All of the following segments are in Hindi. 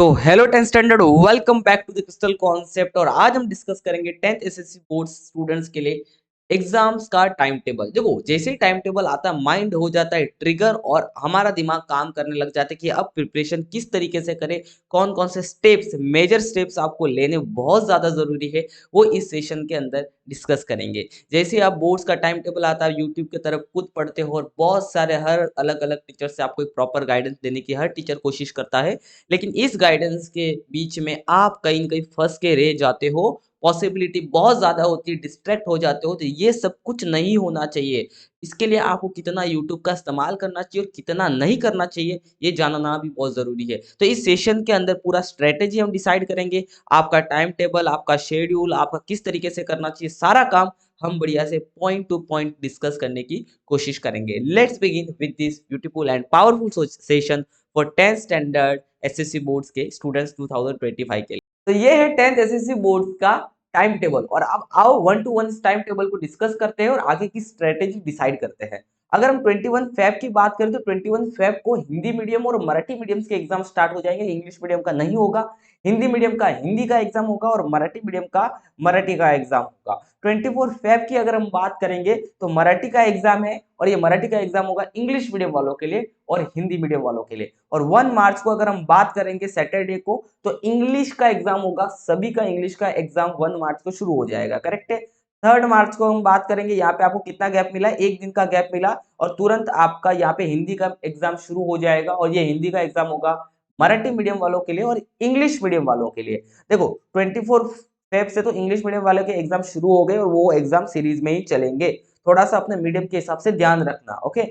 तो hello 10th standard, welcome back to the crystal concept. और आज हम डिस्कस करेंगे 10th एसएससी बोर्ड स्टूडेंट्स के लिए एग्जाम्स का टाइम टेबल। देखो, जैसे ही टाइम टेबल आता है माइंड हो जाता है ट्रिगर और हमारा दिमाग काम करने लग जाता है कि अब प्रिपरेशन किस तरीके से करें, कौन कौन से स्टेप्स, मेजर स्टेप्स आपको लेने बहुत ज्यादा जरूरी है, वो इस सेशन के अंदर डिस्कस करेंगे। जैसे ही आप बोर्ड्स का टाइम टेबल आता है, यूट्यूब की तरफ खुद पढ़ते हो और बहुत सारे हर अलग अलग टीचर से आपको एक प्रॉपर गाइडेंस देने की हर टीचर कोशिश करता है, लेकिन इस गाइडेंस के बीच में आप कहीं न कहीं फँस के रह जाते हो, पॉसिबिलिटी बहुत ज़्यादा होती है, डिस्ट्रैक्ट हो जाते हो, तो ये सब कुछ नहीं होना चाहिए। इसके लिए आपको कितना यूट्यूब का इस्तेमाल करना चाहिए और कितना नहीं करना चाहिए, ये जानना भी बहुत ज़रूरी है। तो इस सेशन के अंदर पूरा स्ट्रैटेजी हम डिसाइड करेंगे, आपका टाइम टेबल, आपका शेड्यूल, आपका किस तरीके से करना चाहिए, सारा काम हम बढ़िया से पॉइंट टू पॉइंट डिस्कस करने की कोशिश करेंगे। Let's begin with this beautiful and powerful session for 10th standard SSC boards के स्टूडेंट्स 2025 के लिए। तो ये है 10th एसएससी बोर्ड्स का टाइम टेबल। और अब आओ वन टू वन इस टाइम टेबल को डिस्कस करते हैं और आगे की स्ट्रेटेजी डिसाइड करते हैं। अगर हम 21 फेब की बात करें तो 21 फेब को हिंदी मीडियम और मराठी मीडियम के एग्जाम स्टार्ट हो जाएंगे। इंग्लिश मीडियम का नहीं होगा, हिंदी मीडियम का हिंदी का एग्जाम होगा और मराठी मीडियम का मराठी का एग्जाम होगा। 24 फेब की अगर हम बात करेंगे तो मराठी का एग्जाम है और ये मराठी का एग्जाम होगा इंग्लिश मीडियम वालों के लिए और हिंदी मीडियम वालों के लिए। और 1 मार्च को अगर हम बात करेंगे सैटरडे को, तो इंग्लिश का एग्जाम होगा, सभी का इंग्लिश का एग्जाम 1 मार्च को शुरू हो जाएगा। करेक्ट है। 3 मार्च को हम बात करेंगे, यहाँ पे आपको कितना गैप मिला, एक दिन का गैप मिला और तुरंत आपका यहाँ पे हिंदी का एग्जाम शुरू हो जाएगा और ये हिंदी का एग्जाम होगा मराठी मीडियम वालों के लिए और इंग्लिश मीडियम वालों के लिए। देखो, 24 फेब से तो इंग्लिश मीडियम वाले के एग्जाम शुरू हो गए और वो एग्जाम सीरीज में ही चलेंगे। थोड़ा सा अपने मीडियम के हिसाब से ध्यान रखना। ओके।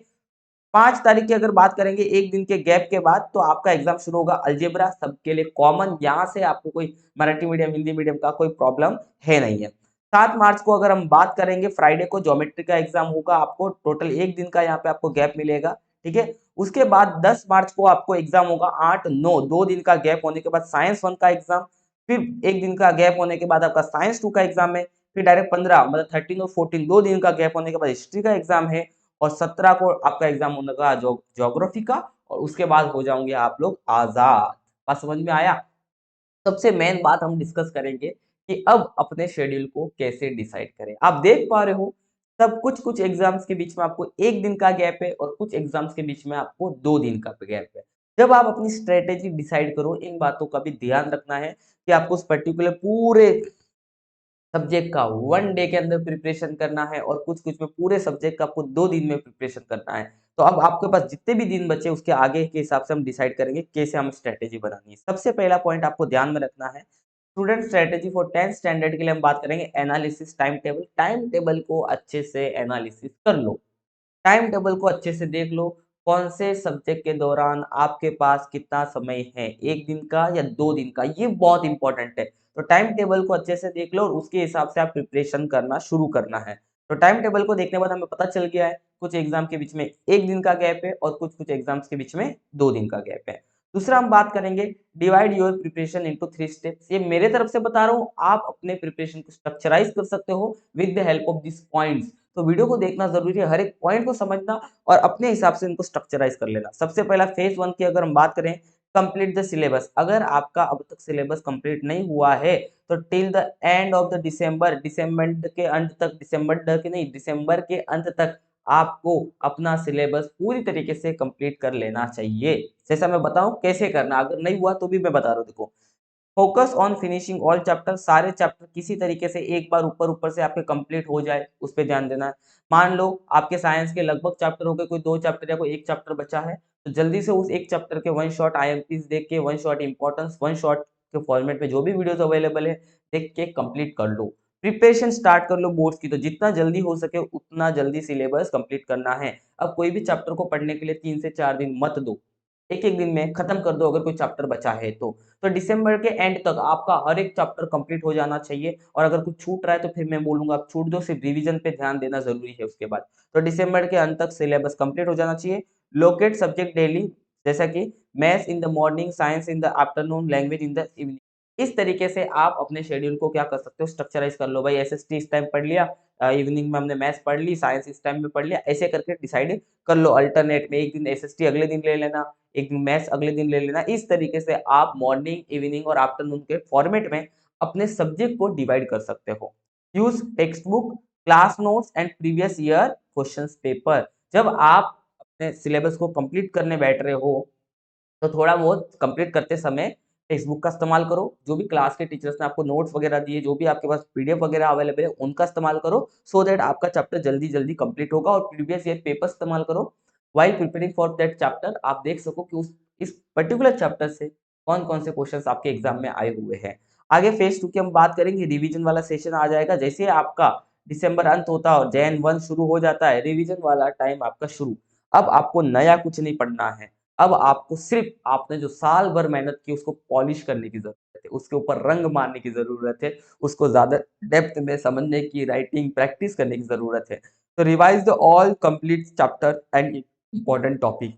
5 तारीख की अगर बात करेंगे, एक दिन के गैप के बाद, तो आपका एग्जाम शुरू होगा अलजेब्रा, सबके लिए कॉमन। यहाँ से आपको कोई मराठी मीडियम हिंदी मीडियम का कोई प्रॉब्लम है नहीं है। 7 मार्च को अगर हम बात करेंगे, फ्राइडे को ज्योमेट्री का एग्जाम होगा, आपको टोटल एक दिन का यहाँ पे आपको गैप मिलेगा। ठीक है। उसके बाद 10 मार्च को आपको एग्जाम होगा, 8 9 दो दिन का गैप होने के बाद साइंस 1 का एग्जाम, फिर एक दिन का गैप होने के बाद आपका साइंस 2 का एग्जाम है, फिर डायरेक्ट 15 मतलब 13 और 14 दो दिन का गैप होने के बाद हिस्ट्री का एग्जाम है और 17 को आपका एग्जाम होगा ज्योग्राफी का और उसके बाद हो जाओगे आप लोग आजाद। बात समझ में आया। सबसे मेन बात हम डिस्कस करेंगे कि अब अपने शेड्यूल को कैसे डिसाइड करें। आप देख पा रहे हो, सब कुछ कुछ एग्जाम्स के बीच में आपको एक दिन का गैप है और कुछ एग्जाम्स के बीच में आपको 2 दिन का गैप है। जब आप अपनी स्ट्रेटेजी डिसाइड करो, इन बातों का भी ध्यान रखना है कि आपको उस पर्टिकुलर पूरे सब्जेक्ट का 1 डे के अंदर प्रिपरेशन करना है और कुछ कुछ में पूरे सब्जेक्ट का आपको 2 दिन में प्रिपरेशन करना है। तो अब आपके पास जितने भी दिन बचे उसके आगे के हिसाब से हम डिसाइड करेंगे कैसे हम स्ट्रेटेजी बनानी है। सबसे पहला पॉइंट आपको ध्यान में रखना है, student strategy for 10th standard के लिए हम बात करेंगे analysis time table. Time table को अच्छे से एनालिसिस कर लो, टाइम टेबल को अच्छे से देख लो, कौन से सब्जेक्ट के दौरान आपके पास कितना समय है, एक दिन का या 2 दिन का, ये बहुत इंपॉर्टेंट है। तो टाइम टेबल को अच्छे से देख लो और उसके हिसाब से आप प्रिपरेशन करना शुरू करना है। तो टाइम टेबल को देखने के बाद हमें पता चल गया है कुछ एग्जाम के बीच में एक दिन का गैप है और कुछ कुछ एग्जाम्स के बीच में 2 दिन का गैप है। दूसरा हम बात करेंगे, divide your preparation into 3 steps. ये मेरे तरफ से बता रहा हूँ, आप अपने प्रिपरेशन को स्ट्रक्चराइज कर सकते हो with the help of this points. तो वीडियो को देखना जरूरी है, हर एक पॉइंट को समझना और अपने हिसाब से इनको स्ट्रक्चराइज कर लेना। सबसे पहला फेज 1 की अगर हम बात करें, कंप्लीट द सिलेबस। अगर आपका अब तक सिलेबस कंप्लीट नहीं हुआ है तो till the end of the December, दिसंबर के अंत तक, दिसंबर के अंत तक आपको अपना सिलेबस पूरी तरीके से कंप्लीट कर लेना चाहिए। जैसा मैं बताऊं कैसे करना, अगर नहीं हुआ तो भी मैं बता रहा हूं। देखो, focus on finishing all chapter, सारे चैप्टर किसी तरीके से एक बार ऊपर ऊपर से आपके कंप्लीट हो जाए, उस पर ध्यान देना है। मान लो आपके साइंस के लगभग चैप्टर हो गए, कोई 2 चैप्टर या कोई 1 चैप्टर बचा है, तो जल्दी से उस एक चैप्टर के वन शॉट आईएमपीस देख के, one shot importance, one shot के फॉर्मेट में जो भी वीडियोस अवेलेबल है देख के कंप्लीट कर लो। प्रिपरेशन स्टार्ट कर लो बोर्ड्स की, तो जितना जल्दी हो सके उतना जल्दी सिलेबस कंप्लीट करना है। अब कोई भी चैप्टर को पढ़ने के लिए 3 से 4 दिन मत दो, एक एक दिन में खत्म कर दो अगर कोई चैप्टर बचा है तो दिसंबर के एंड तक आपका हर एक चैप्टर कंप्लीट हो जाना चाहिए। और अगर कुछ छूट रहा है तो फिर मैं बोलूंगा आप छूट दो, सिर्फ रिवीजन पे ध्यान देना जरूरी है उसके बाद। तो दिसंबर के अंत तक सिलेबस कंप्लीट हो जाना चाहिए। लोकेट सब्जेक्ट डेली, जैसा कि maths in the morning, science in the afternoon, language in the evening. इस तरीके से आप अपने शेड्यूल को क्या कर सकते हो, स्ट्रक्चराइज कर लो। भाई एसएसटी इस टाइम पढ़ लिया, इवनिंग में हमने मैथ्स पढ़ ली, साइंस इस टाइम में पढ़ लिया, ऐसे करके डिसाइड कर लो अल्टरनेट में। एक दिन एसएसटी अगले दिन ले लेना, एक दिन मैथ्स अगले दिन ले लेना। इस तरीके से आप मॉर्निंग, इवनिंग और आफ्टरनून के फॉर्मेट में अपने सब्जेक्ट को डिवाइड कर सकते हो। Use text book, class notes and previous year questions paper. जब आप अपने सिलेबस को कंप्लीट करने बैठ रहे हो, तो थोड़ा बहुत कंप्लीट करते समय टेक्स्ट बुक का इस्तेमाल करो। जो भी क्लास के टीचर्स ने आपको नोट्स वगैरह दिए, जो भी आपके पास पीडीएफ वगैरह अवेलेबल है, उनका इस्तेमाल करो, सो दैट आपका चैप्टर जल्दी-जल्दी कंप्लीट होगा। और प्रीवियस ईयर पेपर इस्तेमाल करो। While preparing for that chapter, आप देख सको कि उस इस पर्टिकुलर चैप्टर से कौन-कौन से क्वेश्चंस आपके एग्जाम में आए हुए हैं। आगे फेज़ 2 की हम बात करेंगे, रिवीजन वाला सेशन आ जाएगा। जैसे आपका दिसंबर अंत होता है और जैन 1 शुरू हो जाता है, रिवीजन वाला टाइम आपका शुरू। अब आपको नया कुछ नहीं पढ़ना है। अब आपको सिर्फ आपने जो साल भर मेहनत की उसको पॉलिश करने की ज़रूरत है, उसके ऊपर रंग मारने की ज़रूरत है, उसको ज़्यादा डेप्थ में समझने की, राइटिंग प्रैक्टिस करने की ज़रूरत है। तो revise the all complete chapter and important topic.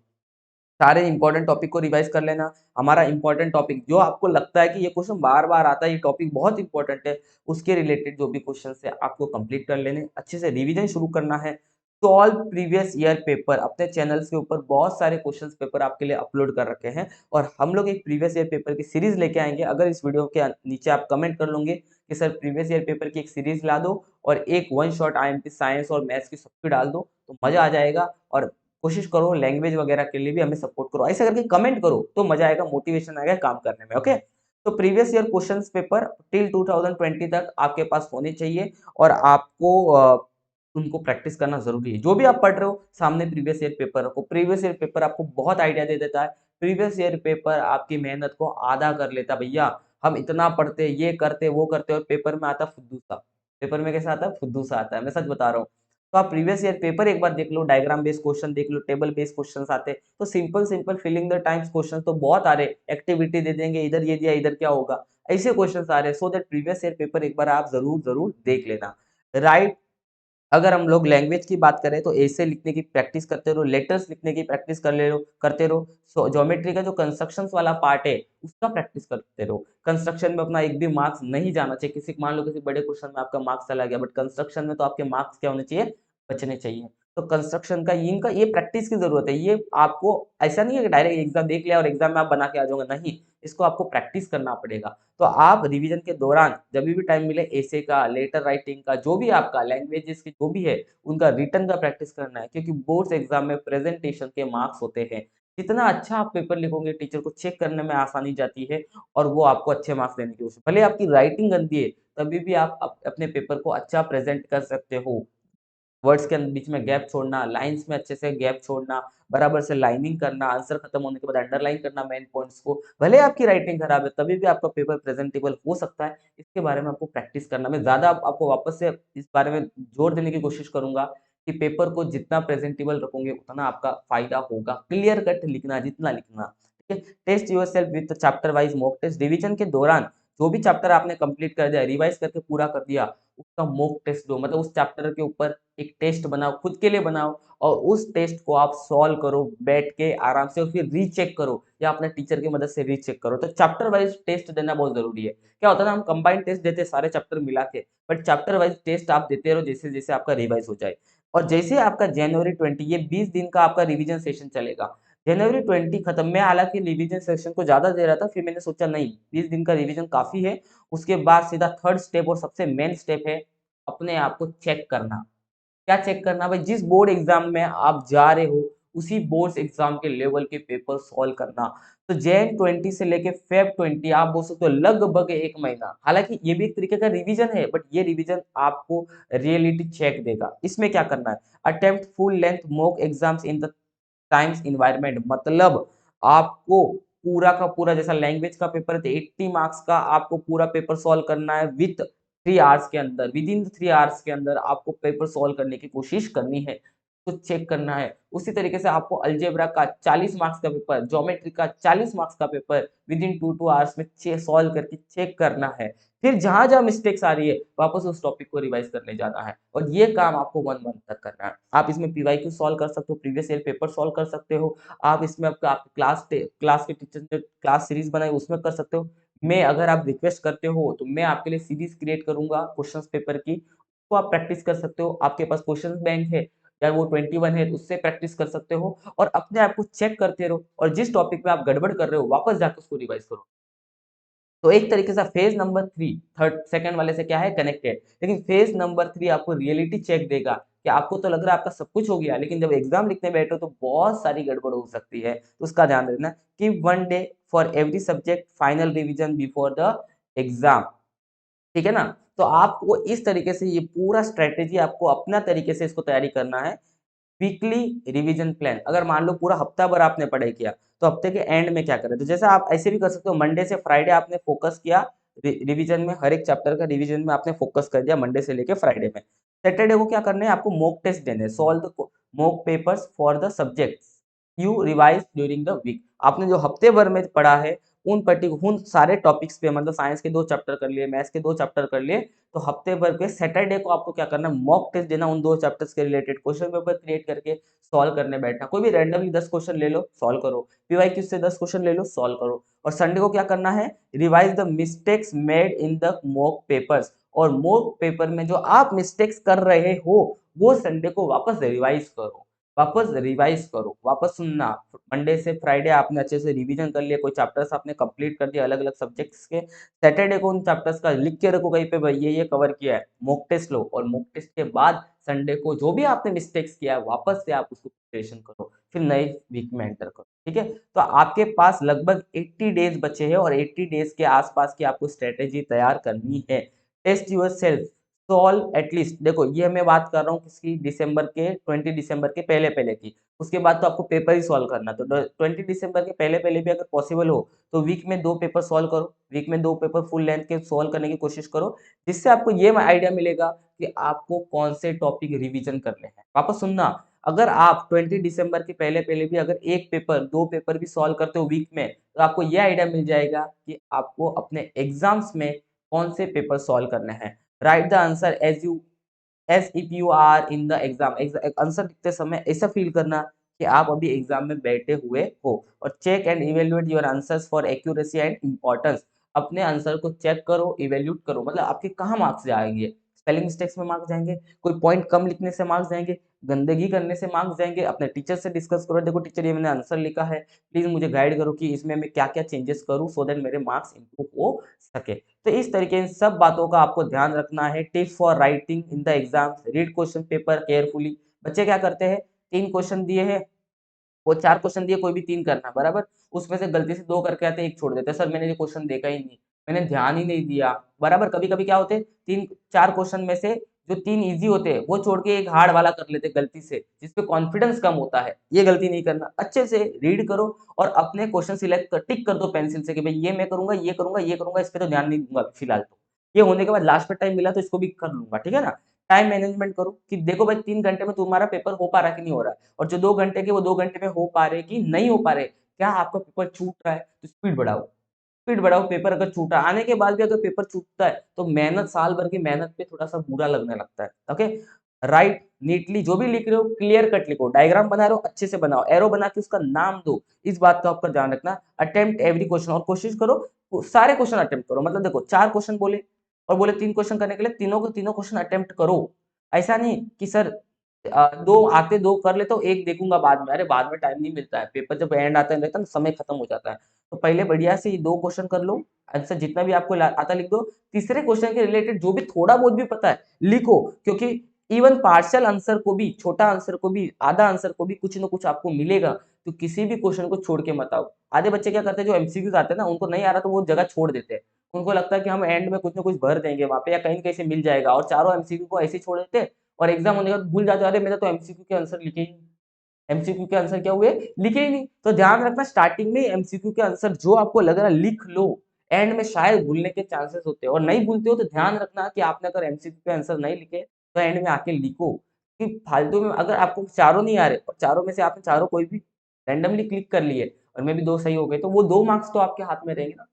सारे इंपॉर्टेंट टॉपिक को रिवाइज कर लेना। हमारा इंपॉर्टेंट टॉपिक जो आपको लगता है कि ये क्वेश्चन बार-बार आता है, ये टॉपिक बहुत इंपॉर्टेंट है, उसके रिलेटेड जो भी क्वेश्चंस है आपको कंप्लीट कर लेने, अच्छे से रिवीजन शुरू करना है। सॉल्व प्रीवियस ईयर पेपर, अपने चैनल्स के ऊपर बहुत सारे क्वेश्चंस पेपर आपके लिए अपलोड कर रखे हैं और हम लोग एक प्रीवियस ईयर पेपर की सीरीज लेके आएँगे। अगर इस वीडियो के नीचे आप कमेंट कर लोगे कि सर प्रीवियस ईयर पेपर की एक सीरीज ला दो और एक वन शॉट आईएमपी साइंस और मैथ्स की सबकी डाल दो, तो मज़ा आ जाएगा। और कोशिश करो लैंग्वेज वगैरह के लिए भी हमें सपोर्ट करो। ऐसे करके कमेंट करो तो मज़ा आएगा, मोटिवेशन आएगा काम करने में, ओके? तो previous year questions paper till 2020 तक आपके पास होने चाहिए और आपको उनको प्रैक्टिस करना ज़रूरी है। जो भी आप पढ़ रहे हो, सामने प्रीवियस ईयर पेपर रखो। प्रीवियस ईयर पेपर आपको बहुत आइडिया दे देता है। प्रीवियस ईयर पेपर आपकी मेहनत को आधा कर लेता है भैया। हम इतना पढ़ते, ये करते, वो करते और पेपर में आता फुद्दू सा। पेपर में कैसा आता है? फुद्दू सा आता है। मैं सच बता रहा हूँ। तो आप प्रीवियस ईयर पेपर एक बार देख लो, डायग्राम बेस्ड क्वेश्चन देख लो, टेबल बेस्ड क्वेश्चंस आते हैं, तो simple simple filling the times question तो बहुत आ रहे, एक्टिविटी दे देंगे, इधर ये दिया, इधर क्या होगा, ऐसे क्वेश्चंस आ रहे हैं। So that previous year paper एक बार आप जरूर जरूर देख लेना। राइट। अगर हम लोग लैंग्वेज की बात करें तो ऐसे लिखने की प्रैक्टिस करते रहो, लेटर्स लिखने की प्रैक्टिस करते रहो। सो ज्योमेट्री का जो कंस्ट्रक्शंस वाला पार्ट है उसका प्रैक्टिस करते रहो। कंस्ट्रक्शन में अपना एक भी मार्क्स नहीं जाना चाहिए। किसी मान लो किसी बड़े क्वेश्चन में आपका मार्क्स चला गया, बट कंस्ट्रक्शन में तो आपके मार्क्स क्या होने चाहिए? बचने चाहिए। तो कंस्ट्रक्शन का इनका ये प्रैक्टिस की जरूरत है। ये आपको ऐसा नहीं है कि डायरेक्ट एग्जाम देख लिया और एग्जाम में आप बना के आ जाओगे, नहीं, इसको आपको प्रैक्टिस करना पड़ेगा। तो आप रिवीजन के दौरान जब भी टाइम मिले एसे का, लेटर राइटिंग का, जो भी आपका लैंग्वेजेस की जो भी है, उनका रिटन का प्रैक्टिस करना है, क्योंकि बोर्ड्स एग्जाम में प्रेजेंटेशन के मार्क्स होते हैं। जितना अच्छा आप पेपर लिखोगे, टीचर को चेक करने में आसानी जाती है और वो आपको अच्छे मार्क्स देने की कोशिश, भले आपकी राइटिंग गंदी है, तभी भी आप अपने पेपर को अच्छा प्रेजेंट कर सकते हो। वर्ड्स के बीच में गैप छोड़ना, लाइन्स में अच्छे से गैप छोड़ना, बराबर से लाइनिंग करना, आंसर खत्म होने के बाद अंडरलाइन करना मेन पॉइंट्स को। भले आपकी राइटिंग खराब है, तभी भी आपका पेपर प्रेजेंटेबल हो सकता है। इसके बारे में आपको प्रैक्टिस करना, मैं ज़्यादा आपको वापस से इस बारे में जोर देने की कोशिश करूँगा कि पेपर को जितना प्रेजेंटेबल रखोगे, उतना आपका फ़ायदा होगा। क्लियर कट लिखना, जितना लिखना, ठीक है? Test yourself with chapter wise mock test. Revision के दौरान जो भी चैप्टर आपने कंप्लीट कर दिया, रिवाइज़ करके पूरा कर दिया, उसका मॉक टेस्ट दो। मतलब उस चैप्टर के ऊपर एक टेस्ट बनाओ, खुद के लिए बनाओ और उस टेस्ट को आप सॉल्व करो बैठ के आराम से और फिर रीचेक करो या अपने टीचर की मदद से रीचेक करो। तो चैप्टर वाइज़ टेस्ट देना बहुत ज़रूरी है। क्या होता है ना, हम कंबाइंड टेस्ट देते हैं सारे चैप्टर मिला के, बट चैप्टर वाइज़ टेस्ट आप देते रहो जैसे-जैसे आपका रिवाइज़ हो जाए। और जैसे आपका जनवरी 20 ये 20 दिन का आपका रिवीजन सेशन चलेगा। जनवरी 20 खत्म, मैं हालाँकि रिवीजन सेशन को ज़्यादा दे रहा था, फिर मैंने सोचा नहीं, 20 दिन का रिवीजन काफ़ी है। उसके बाद सीधा थर्ड स्टेप और सबसे मेन स्टेप है अपने आप को चेक करना। क्या चेक करना भाई? जिस बोर्ड एग्ज़ाम में आप जा रहे हो, उसी बोर्ड्स एग्ज़ाम के लेवल के पेपर सॉल्व करना। तो जैन 20 से लेके फ़ेब 20 आप बोल सकते हो लगभग 1 महीना। हालाँकि ये भी एक तरीके का रिवीजन है, बट ये रिवीजन आपको रियलिटी चेक देगा। इसमें क्या करना है? Attempt full length mock exams in the times environment, मतलब आपको पूरा का पूरा, जैसा लैंग्वेज का पेपर है तो 80 मार्क्स का आपको पूरा पेपर सॉल्व करना है विथ 3 आवर्स के अंदर, विद इन 3 आवर्स के अंदर आपको पेपर सॉल्व करने की कोशिश करनी है, तो चेक करना है। उसी तरीके से आपको अलजेब्रा का 40 मार्क्स का पेपर, ज्योमेट्री का 40 मार्क्स का पेपर विद इन 2 आवर्स में सॉल्व करके चेक करना है। फिर जहाँ-जहाँ मिस्टेक्स आ रही है, वापस उस टॉपिक को रिवाइज़ करने जाना है और ये काम आपको 1 मंथ तक करना है। आप इसमें पीवाईक्यू सॉल्व कर सकते हो, प्रीवियस ईयर पेपर सॉल्व कर सकते हो, आप इसमें आपका क्लास के टीचर ने क्लास सीरीज़ बनाई उसमें कर सकते हो। मैं अगर आप रिक्वेस्ट करते हो तो मैं आपके लिए सीरीज क्रिएट करूंगा क्वेश्चंस पेपर की, तो आप प्रैक्टिस कर सकते हो। आपके पास क्वेश्चंस बैंक है या वो 21 है, तो उससे प्रैक्टिस कर सकते हो और अपने आप को चेक करते रहो, और जिस टॉपिक में आप गड़बड़ कर रहे हो वापस जाकर उसको रिवाइज करो। तो एक तरीके से फेज नंबर 3 थर्ड सेकंड वाले से क्या है, कनेक्टेड, लेकिन फेज नंबर 3 आपको रियलिटी चेक देगा कि आपको तो लग रहा है आपका सब कुछ हो गया, लेकिन जब एग्जाम लिखने बैठो तो बहुत सारी गड़बड़ हो सकती है, तो उसका ध्यान रखना कि 1 day for every subject, final revision before the exam. ठीक है ना? तो आपको इस तरीके से ये पूरा स्ट्रेटेजी आपको अपना तरीके से इसको तैयारी करना है। वीकली रिवीजन प्लान, अगर मान लो पूरा हफ्ता भर आपने पढ़ाई किया, तो हफ्ते के एंड में क्या करें, तो जैसे आप ऐसे भी कर सकते हो, मंडे से फ्राइडे आपने फोकस किया रिवीजन में, हर एक चैप्टर का रिवीजन में आपने फोकस कर दिया मंडे से लेके फ्राइडे में। सैटरडे को क्या करना है, आपको मॉक टेस्ट देने हैं, solve the mock papers for the subjects you revise during the week. आपने जो हफ्ते भर में पढ़ा है उन सारे टॉपिक्स पे, मतलब साइंस के 2 चैप्टर कर लिए, मैथ्स के 2 चैप्टर कर लिए, तो हफ्ते भर के सैटरडे को आपको क्या करना है, मॉक टेस्ट देना, उन 2 चैप्टर्स के रिलेटेड क्वेश्चन पेपर क्रिएट करके सॉल्व करने बैठना। कोई भी रैंडमली 10 क्वेश्चन ले लो, सॉल्व करो, पीवाईक्यू से 10 क्वेश्चन ले लो, सॉल्व करो। और संडे को क्या करना है, revise the mistakes made in the mock papers, और मॉक पेपर में जो आप मिस्टेक्स कर रहे हो वो संडे को वापस रिवाइज करो, वापस रिवाइज करो, वापस सुनना। मंडे से फ्राइडे आपने अच्छे से रिवीजन कर लिया, कोई चैप्टर्स आपने कंप्लीट कर दिया अलग अलग सब्जेक्ट्स के, सैटरडे को उन चैप्टर्स का लिख के रखो कहीं पे, भाई ये कवर किया है, मॉक टेस्ट लो, और मॉक टेस्ट के बाद संडे को जो भी आपने मिस्टेक्स किया है वापस से आप उसको प्रिपरेशन करो, फिर नए वीक में एंटर करो। ठीक है, तो आपके पास लगभग 80 डेज बचे हैं, और 80 डेज के आसपास की आपको स्ट्रेटेजी तैयार करनी है। Test yourself, solve at least, देखो ये मैं बात कर रहा हूँ किसकी, दिसंबर के 20 दिसंबर के पहले पहले की, उसके बाद तो आपको पेपर ही सॉल्व करना, तो 20 दिसंबर के पहले पहले भी अगर पॉसिबल हो तो वीक में 2 पेपर सॉल्व करो, वीक में 2 पेपर फुल लेंथ के सॉल्व करने की कोशिश करो, जिससे आपको ये आइडिया मिलेगा कि आपको कौन से टॉपिक रिवीजन करने हैं। वापस सुनना, अगर आप 20 दिसंबर के पहले पहले भी अगर एक पेपर 2 पेपर भी सॉल्व करते हो वीक में, तो आपको ये आइडिया मिल जाएगा कि आपको अपने एग्जाम्स में कौन से पेपर सॉल्व करने हैं। Write the answer as if you are in the exam, answer लिखते समय ऐसा फील करना कि आप अभी एग्जाम में बैठे हुए हो, और check and evaluate your answers for accuracy and importance. अपने आंसर को चेक करो, इवेल्यूट करो, मतलब आपके कहाँ मार्क्स जाएंगे, स्पेलिंग मिस्टेक्स में मार्क्स जाएंगे, कोई पॉइंट कम लिखने से मार्क्स जाएंगे, गंदगी करने से मार्क्स जाएंगे। अपने टीचर से डिस्कस करो, देखो टीचर ये मैंने आंसर लिखा है, प्लीज मुझे गाइड करो कि इसमें मैं क्या क्या चेंजेस करूँ सो दैट मेरे मार्क्स इंप्रूव हो सके। तो इस तरीके इन सब बातों का आपको ध्यान रखना है। Tips for writing in the exam, read question paper carefully. बच्चे क्या करते हैं, 3 क्वेश्चन दिए हैं, वो 4 क्वेश्चन दिए, कोई भी 3 करना बराबर, उसमें से गलती से 2 करके आते हैं, 1 छोड़ देते हैं, सर मैंने ये क्वेश्चन देखा ही नहीं, मैंने ध्यान ही नहीं दिया, बराबर। कभी कभी क्या होते हैं, 3-4 क्वेश्चन में से जो 3 इजी होते हैं वो छोड़ के एक हार्ड वाला कर लेते हैं गलती से, जिसपे कॉन्फिडेंस कम होता है। ये गलती नहीं करना, अच्छे से रीड करो और अपने क्वेश्चन सिलेक्ट कर टिक कर दो पेंसिल से कि भाई ये मैं करूंगा, ये करूंगा, ये करूंगा, इस पे तो ध्यान नहीं दूंगा फिलहाल, तो ये होने के बाद लास्ट में टाइम मिला तो इसको भी कर लूंगा। ठीक है ना, टाइम मैनेजमेंट करो कि देखो भाई 3 घंटे में तुम्हारा पेपर हो पा रहा है कि नहीं हो रहा है, और जो 2 घंटे के वो 2 घंटे में हो पा रहे कि नहीं हो पा रहे, क्या आपका पेपर छूट रहा है, तो स्पीड बढ़ाओ, स्पीड बढ़ाओ। पेपर अगर छूटा, आने के बाद भी अगर पेपर छूटता है तो मेहनत, साल भर की मेहनत पे थोड़ा सा बुरा लगने लगता है। ओके, राइट नीटली, जो भी लिख रहे हो क्लियर कट लिखो, डायग्राम बना रहे हो अच्छे से बनाओ, एरो बना के उसका नाम दो, इस बात का आपका ध्यान रखना। अटेम्प्ट एवरी क्वेश्चन, और कोशिश करो सारे क्वेश्चन अटेम्प्ट करो, मतलब देखो 4 क्वेश्चन बोले और बोले 3 क्वेश्चन करने के लिए, तीनों के तीनों क्वेश्चन अटेम्प्ट करो। ऐसा नहीं कि सर 2 आते 2 कर लेता हूँ, 1 देखूंगा बाद में, अरे बाद में टाइम नहीं मिलता है, पेपर जब एंड आता है रहता है ना, समय खत्म हो जाता है। तो पहले बढ़िया से ये 2 क्वेश्चन कर लो, आंसर जितना भी आपको आता लिख दो, तीसरे क्वेश्चन के रिलेटेड जो भी थोड़ा बहुत भी पता है लिखो, क्योंकि इवन पार्शियल आंसर को भी, छोटा आंसर को भी, आधा आंसर को भी कुछ ना कुछ आपको मिलेगा, तो किसी भी क्वेश्चन को छोड़ के मत आओ। आधे बच्चे क्या करते हैं, जो एमसीक्यूज आते हैं ना, उनको नहीं आ रहा तो वो जगह छोड़ देते हैं, उनको लगता है कि हम एंड में कुछ ना कुछ भर देंगे वहां पे या कहीं कहीं से मिल जाएगा, और चारों एमसीक्यू को ऐसे ही छोड़ देते हैं, और एग्जाम होने के बाद भूल जाते हैं, अरे मेरा तो एमसीक्यू के आंसर लिखे ही, एमसीक्यू के आंसर क्या हुए, लिखे ही नहीं। तो ध्यान रखना, स्टार्टिंग में एमसीक्यू के आंसर जो आपको लग रहा है लिख लो, एंड में शायद भूलने के चांसेस होते हैं, और नहीं भूलते हो तो ध्यान रखना कि आपने अगर एमसीक्यू के आंसर नहीं लिखे तो एंड में आके लिखो, कि फालतू में अगर आपको चारों नहीं आ रहे और चारों में से आपने चारों कोई भी रैंडमली क्लिक कर लिए और में भी 2 सही हो गए, तो वो 2 मार्क्स तो आपके हाथ में रहेंगे ना।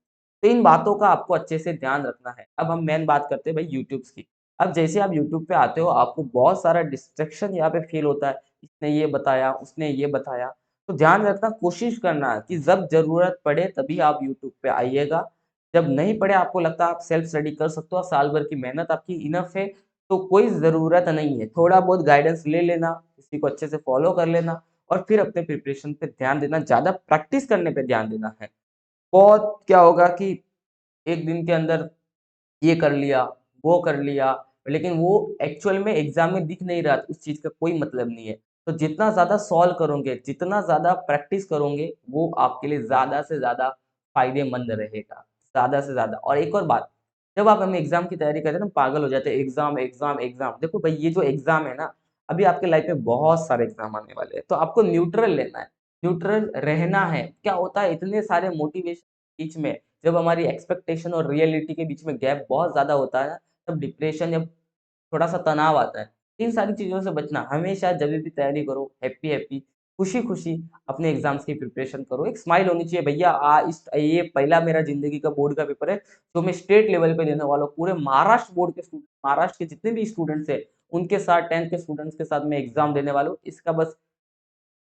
तो इन बातों का आपको अच्छे से ध्यान रखना है। अब हम मेन बात करते हैं भाई यूट्यूब की। अब जैसे आप यूट्यूब पे आते हो, आपको बहुत सारा डिस्ट्रैक्शन यहाँ पे फील होता है, इसने ये बताया, उसने ये बताया, तो ध्यान रखना, कोशिश करना कि जब ज़रूरत पड़े तभी आप यूट्यूब पे आइएगा। जब नहीं पढ़े आपको लगता है आप सेल्फ स्टडी कर सकते हो, साल भर की मेहनत आपकी इनफ है, तो कोई ज़रूरत नहीं है। थोड़ा बहुत गाइडेंस ले लेना, किसी को अच्छे से फॉलो कर लेना और फिर अपने प्रिपरेशन पे ध्यान देना, ज़्यादा प्रैक्टिस करने पे ध्यान देना है। बहुत क्या होगा कि एक दिन के अंदर ये कर लिया, वो कर लिया, लेकिन वो एक्चुअल में एग्ज़ाम में दिख नहीं रहा, तो उस चीज़ का कोई मतलब नहीं है। तो जितना ज़्यादा सॉल्व करोगे, जितना ज़्यादा प्रैक्टिस करोगे, वो आपके लिए ज़्यादा से ज़्यादा फ़ायदेमंद रहेगा, ज़्यादा से ज़्यादा। और एक और बात, जब आप हम एग्ज़ाम की तैयारी करते हैं ना, पागल हो जाते हैं, एग्ज़ाम, एग्ज़ाम, एग्ज़ाम। देखो भाई, ये जो एग्ज़ाम है ना, अभी आपके लाइफ़ में बहुत सारे एग्ज़ाम आने वाले हैं, तो आपको न्यूट्रल लेना है, न्यूट्रल रहना है। क्या होता है, इतने सारे मोटिवेशन बीच में जब हमारी एक्सपेक्टेशन और रियलिटी के बीच में गैप बहुत ज़्यादा होता है ना, तब डिप्रेशन या थोड़ा-सा तनाव आता है। इन सारी चीज़ों से बचना, हमेशा जभी भी तैयारी करो, हैप्पी-हैप्पी, खुशी-खुशी अपने एग्ज़ाम्स की प्रिपरेशन करो। एक स्माइल होनी चाहिए, भैया इस ये पहला मेरा ज़िंदगी का बोर्ड का पेपर है, जो मैं स्टेट लेवल पे देने वाला हूँ। पूरे महाराष्ट्र बोर्ड के महाराष्ट्र के जितने भी स्टूडेंट्स हैं, उनके साथ 10th के स्टूडेंट्स के साथ मैं एग्ज़ाम देने वाला हूँ। इसका बस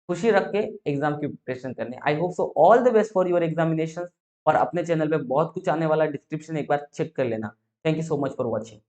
खुशी रख के एग्ज़ाम की प्रिपरेशन करनी है। I hope so all the best for your examinations और अपने चैनल पे बहुत कुछ आने वाला है, डिस्क्रिप्शन एक बार चेक कर लेना। Thank you so much for watching.